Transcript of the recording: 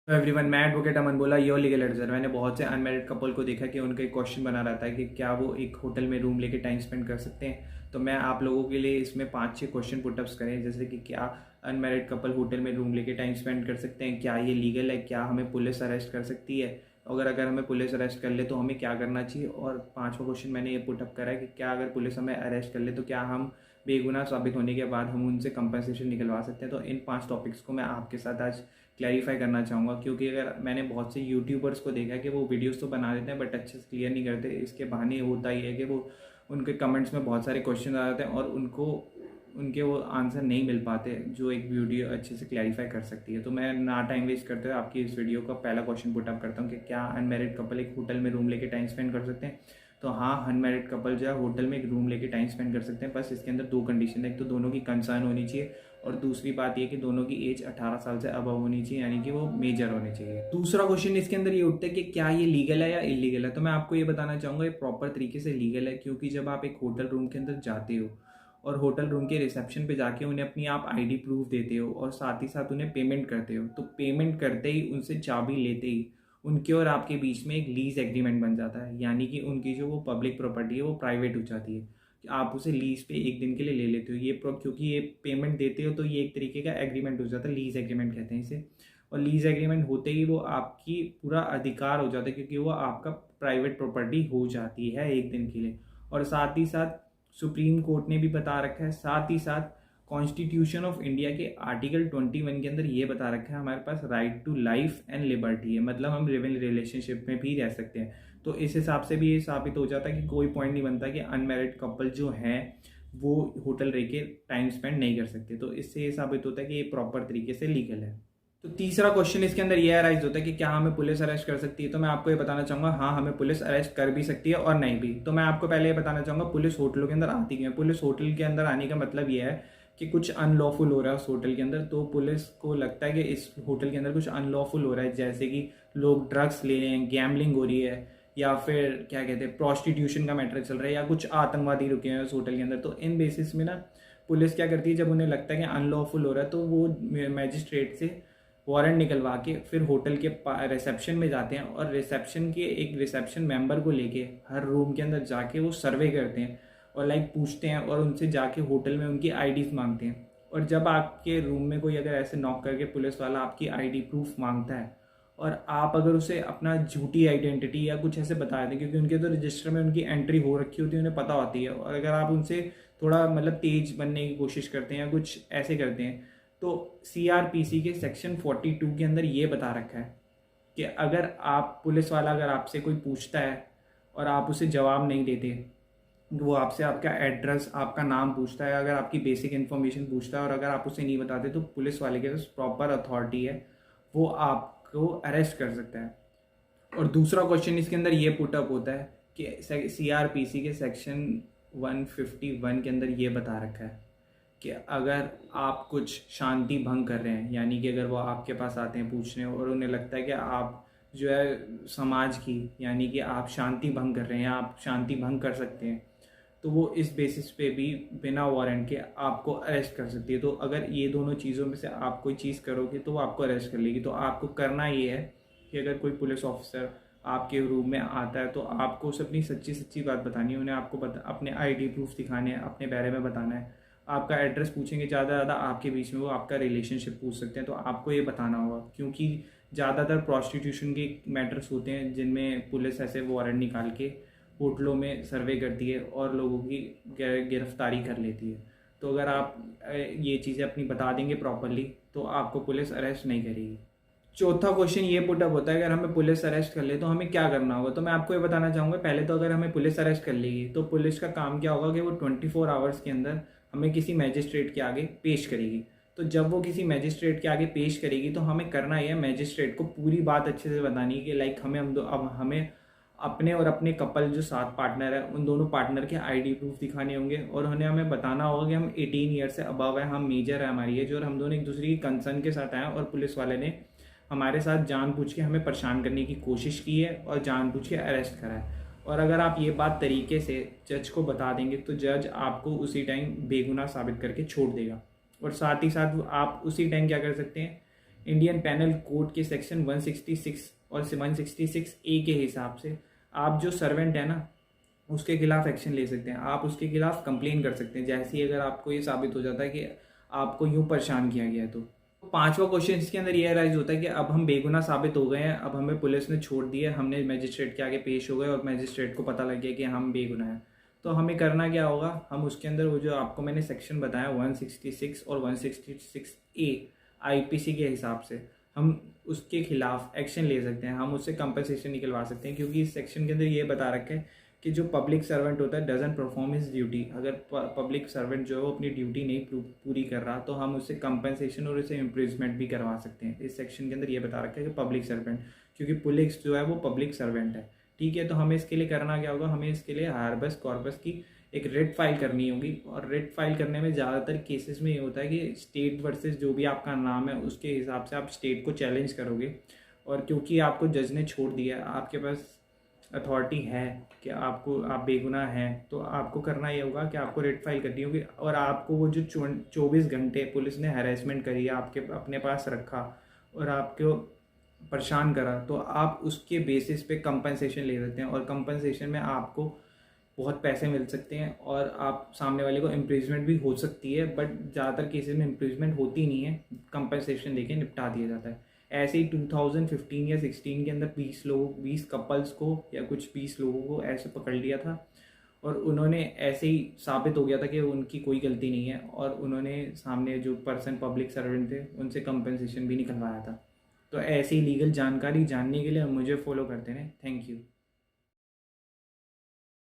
Everyone, मैं advocate अमन बोला, your legal adviser. मैंने बहुत से अनमैरिड कपल को देखा कि उनका एक क्वेश्चन बना रहता है कि क्या वो एक होटल में रूम लेके टाइम स्पेंड कर सकते हैं। तो मैं आप लोगों के लिए इसमें 5-6 क्वेश्चन पुटअप्स करें, जैसे कि क्या अनमैरिड कपल होटल में रूम लेके टाइम स्पेंड कर सकते हैं, क्या ये लीगल है, क्या हमें पुलिस अरेस्ट कर सकती है, अगर हमें पुलिस अरेस्ट कर ले तो हमें क्या करना चाहिए। और 5वां क्वेश्चन मैंने ये पुटअप करा है कि क्या अगर पुलिस हमें अरेस्ट कर ले तो क्या हम बेगुनाह साबित होने के बाद हम उनसे कंपनसेशन निकलवा सकते हैं। तो इन 5 टॉपिक्स को मैं आपके साथ आज क्लैरिफाई करना चाहूँगा, क्योंकि अगर मैंने बहुत से यूट्यूबर्स को देखा है कि वो वीडियोस तो बना देते हैं बट अच्छे से क्लियर नहीं करते। इसके बहाने होता ही है कि वो उनके कमेंट्स में बहुत सारे क्वेश्चन आ जाते हैं और उनको उनके वो आंसर नहीं मिल पाते जो एक वीडियो अच्छे से क्लैरिफाई कर सकती है। तो मैं ना टाइम वेस्ट करते हुए आपकी इस वीडियो का पहला क्वेश्चन पुटअप करता हूँ कि क्या अनमैरिड कपल एक होटल में रूम लेके टाइम स्पेंड कर सकते हैं। तो हाँ, अनमैरिड कपल जो है होटल में एक रूम लेके टाइम स्पेंड कर सकते हैं, बस इसके अंदर 2 कंडीशन है। एक तो दोनों की कंसर्न होनी चाहिए और दूसरी बात ये कि दोनों की एज 18 साल से अबव होनी चाहिए, यानी कि वो मेजर होने चाहिए। दूसरा क्वेश्चन इसके अंदर ये उठता है कि क्या ये लीगल है या इलीगल है। तो मैं आपको ये बताना चाहूँगा ये प्रॉपर तरीके से लीगल है, क्योंकि जब आप एक होटल रूम के अंदर जाते हो और होटल रूम के रिसेप्शन पे जाके उन्हें अपनी आप आईडी प्रूफ देते हो और साथ ही साथ उन्हें पेमेंट करते हो, तो पेमेंट करते ही उनसे चाबी लेते ही उनके और आपके बीच में एक लीज एग्रीमेंट बन जाता है, यानी कि उनकी जो वो पब्लिक प्रॉपर्टी है वो प्राइवेट हो जाती है कि आप उसे लीज पे एक दिन के लिए ले लेते हो। क्योंकि ये पेमेंट देते हो तो ये एक तरीके का एग्रीमेंट हो जाता है, लीज एग्रीमेंट कहते हैं इसे। और लीज एग्रीमेंट होते ही वो आपकी पूरा अधिकार हो जाता है, क्योंकि वो आपका प्राइवेट प्रॉपर्टी हो जाती है एक दिन के लिए। और साथ ही साथ सुप्रीम कोर्ट ने भी बता रखा है, साथ ही साथ कॉन्स्टिट्यूशन ऑफ इंडिया के आर्टिकल 21 के अंदर ये बता रखा है हमारे पास right to life and liberty है, मतलब हम लिविंग रिलेशनशिप में भी रह सकते हैं। तो इस हिसाब से भी ये साबित हो जाता है कि कोई पॉइंट नहीं बनता कि अनमैरिड कपल जो हैं वो होटल रह के टाइम स्पेंड नहीं कर सकते। तो इससे ये साबित होता है कि ये प्रॉपर तरीके से लीगल है। तो तीसरा क्वेश्चन इसके अंदर ये अराइज होता है कि क्या हमें पुलिस अरेस्ट कर सकती है। तो मैं आपको ये बताना चाहूँगा, हाँ, हमें पुलिस अरेस्ट कर भी सकती है और नहीं भी। तो मैं आपको पहले ये बताना चाहूँगा पुलिस होटलों के अंदर आती क्यों है। पुलिस होटल के अंदर आने का मतलब ये है कि कुछ अनलॉफुल हो रहा है उस होटल के अंदर, तो पुलिस को लगता है कि इस होटल के अंदर कुछ अनलॉफुल हो रहा है, जैसे कि लोग ड्रग्स ले रहे हैं, गैम्बलिंग हो रही है, या फिर क्या कहते हैं प्रोस्टिट्यूशन का मैटर चल रहा है, या कुछ आतंकवादी रुके हैं उस होटल के अंदर। तो इन बेसिस में ना पुलिस क्या करती है, जब उन्हें लगता है कि अनलॉफुल हो रहा है तो वो मैजिस्ट्रेट से वारंट निकलवा के फिर होटल के रिसेप्शन में जाते हैं और रिसेप्शन के एक रिसेप्शन मेंबर को लेके हर रूम के अंदर जाके वो सर्वे करते हैं और पूछते हैं और उनसे जाके होटल में उनकी आईडीज मांगते हैं। और जब आपके रूम में कोई अगर ऐसे नॉक करके पुलिस वाला आपकी आईडी प्रूफ मांगता है और आप अगर उसे अपना झूठी आइडेंटिटी या कुछ ऐसे बता दें, क्योंकि उनके तो रजिस्टर में उनकी एंट्री हो रखी होती है, उन्हें पता होती है, और अगर आप उनसे थोड़ा तेज बनने की कोशिश करते हैं या कुछ ऐसे करते हैं, तो सीआरपीसी के सेक्शन 42 के अंदर ये बता रखा है कि अगर आप पुलिस वाला अगर आपसे कोई पूछता है और आप उसे जवाब नहीं देते, वो आपसे आपका एड्रेस, आपका नाम पूछता है, अगर आपकी बेसिक इन्फॉर्मेशन पूछता है और अगर आप उसे नहीं बताते, तो पुलिस वाले के पास प्रॉपर अथॉरिटी है, वो आपको अरेस्ट कर सकता है। और दूसरा क्वेश्चन इसके अंदर ये पुटअप होता है कि सीआरपीसी के सेक्शन 151 के अंदर ये बता रखा है कि अगर आप कुछ शांति भंग कर रहे हैं, यानी कि अगर वो आपके पास आते हैं पूछने और उन्हें लगता है कि आप जो है समाज की, यानी कि आप शांति भंग कर रहे हैं, आप शांति भंग कर सकते हैं, तो वो इस बेसिस पे भी बिना वारंट के आपको अरेस्ट कर सकती है। तो अगर ये दोनों चीज़ों में से आप कोई चीज़ करोगे तो वो आपको अरेस्ट कर लेगी। तो आपको करना ये है कि अगर कोई पुलिस ऑफिसर आपके रूम में आता है तो आपको उसे अपनी सच्ची सच्ची बात बतानी है, उन्हें आपको अपने आईडी प्रूफ दिखाने हैं, अपने बारे में बताना है, आपका एड्रेस पूछेंगे, ज़्यादा ज़्यादा आपके बीच में वो आपका रिलेशनशिप पूछ सकते हैं, तो आपको ये बताना होगा। क्योंकि ज़्यादातर प्रॉस्टिट्यूशन के मैटर्स होते हैं जिनमें पुलिस ऐसे वारंट निकाल के होटलों में सर्वे करती है और लोगों की गिरफ्तारी कर लेती है। तो अगर आप ये चीज़ें अपनी बता देंगे प्रॉपरली तो आपको पुलिस अरेस्ट नहीं करेगी। चौथा क्वेश्चन ये पुटअप होता है, अगर हमें पुलिस अरेस्ट कर ले तो हमें क्या करना होगा। तो मैं आपको ये बताना चाहूँगा, पहले तो अगर हमें पुलिस अरेस्ट कर लेगी तो पुलिस का काम क्या होगा कि वो 24 आवर्स के अंदर हमें किसी मैजिस्ट्रेट के आगे पेश करेगी। तो जब वो किसी मैजिस्ट्रेट के आगे पेश करेगी तो हमें करना यह मैजिस्ट्रेट को पूरी बात अच्छे से बतानी है कि अब हमें अपने और अपने कपल जो साथ पार्टनर है उन दोनों पार्टनर के आईडी प्रूफ दिखाने होंगे और उन्हें हमें बताना होगा कि हम 18 ईयर से अबव है, हम मेजर है हमारी एज, और हम दोनों एक दूसरे की कंसर्न के साथ आए और पुलिस वाले ने हमारे साथ जानबूझ के हमें परेशान करने की कोशिश की है और जानबूझ के अरेस्ट करा है। और अगर आप ये बात तरीके से जज को बता देंगे तो जज आपको उसी टाइम बेगुनाह साबित करके छोड़ देगा। और साथ ही साथ आप उसी टाइम क्या कर सकते हैं इंडियन पैनल कोड के सेक्शन 166 और 166A के हिसाब से आप जो सर्वेंट है ना उसके खिलाफ एक्शन ले सकते हैं, आप उसके खिलाफ कंप्लेन कर सकते हैं, जैसे ही अगर आपको ये साबित हो जाता है कि आपको यूं परेशान किया गया है। तो पांचवा क्वेश्चन इसके अंदर ये राइज होता है कि अब हम बेगुनाह साबित हो गए हैं, अब हमें पुलिस ने छोड़ दिया, हमने मजिस्ट्रेट के आगे पेश हो गए और मजिस्ट्रेट को पता लग गया कि हम बेगुनाह हैं। तो हमें करना क्या होगा, हम उसके अंदर वो जो आपको मैंने सेक्शन बताया 166 और 166A आईपीसी के हिसाब से हम उसके खिलाफ एक्शन ले सकते हैं, हम उससे कंपनसेशन निकलवा सकते हैं, क्योंकि इस सेक्शन के अंदर ये बता रखा है कि जो पब्लिक सर्वेंट होता है डजंट परफॉर्म हिज ड्यूटी, अगर पब्लिक सर्वेंट जो है वो अपनी ड्यूटी नहीं पूरी कर रहा तो हम उससे कंपनसेशन और उसे इम्प्रिजमेंट भी करवा सकते हैं। इस सेक्शन के अंदर ये बता रखा है कि पब्लिक सर्वेंट, क्योंकि पुलिस जो है वो पब्लिक सर्वेंट है, ठीक है। तो हमें इसके लिए करना क्या होगा, हमें इसके लिए हायरबस कॉर्पस की एक रिट फाइल करनी होगी, और रिट फाइल करने में ज़्यादातर केसेस में ये होता है कि स्टेट वर्सेस जो भी आपका नाम है उसके हिसाब से आप स्टेट को चैलेंज करोगे, और क्योंकि आपको जज ने छोड़ दिया, आपके पास अथॉरिटी है कि आप बेगुनाह हैं, तो आपको करना ये होगा कि आपको रिट फाइल करनी होगी, और आपको वो जो 24 घंटे पुलिस ने हैरेसमेंट करी, आपके अपने पास रखा और आपको परेशान करा, तो आप उसके बेसिस पे कंपनसेशन ले सकते हैं, और कंपनसेशन में आपको बहुत पैसे मिल सकते हैं और आप सामने वाले को इम्प्रिजमेंट भी हो सकती है, बट ज़्यादातर केसेस में इम्प्रिजमेंट होती नहीं है, कंपनसेशन देके निपटा दिया जाता है। ऐसे ही 2015 या 16 के अंदर 20 कपल्स को या कुछ 20 लोगों को ऐसे पकड़ लिया था, और उन्होंने ऐसे ही साबित हो गया था कि उनकी कोई गलती नहीं है, और उन्होंने सामने जो पर्सन पब्लिक सर्वेंट थे उनसे कंपनसेशन भी निकलवाया था। तो ऐसी लीगल जानकारी जानने के लिए मुझे फॉलो करते रहें। Thank you.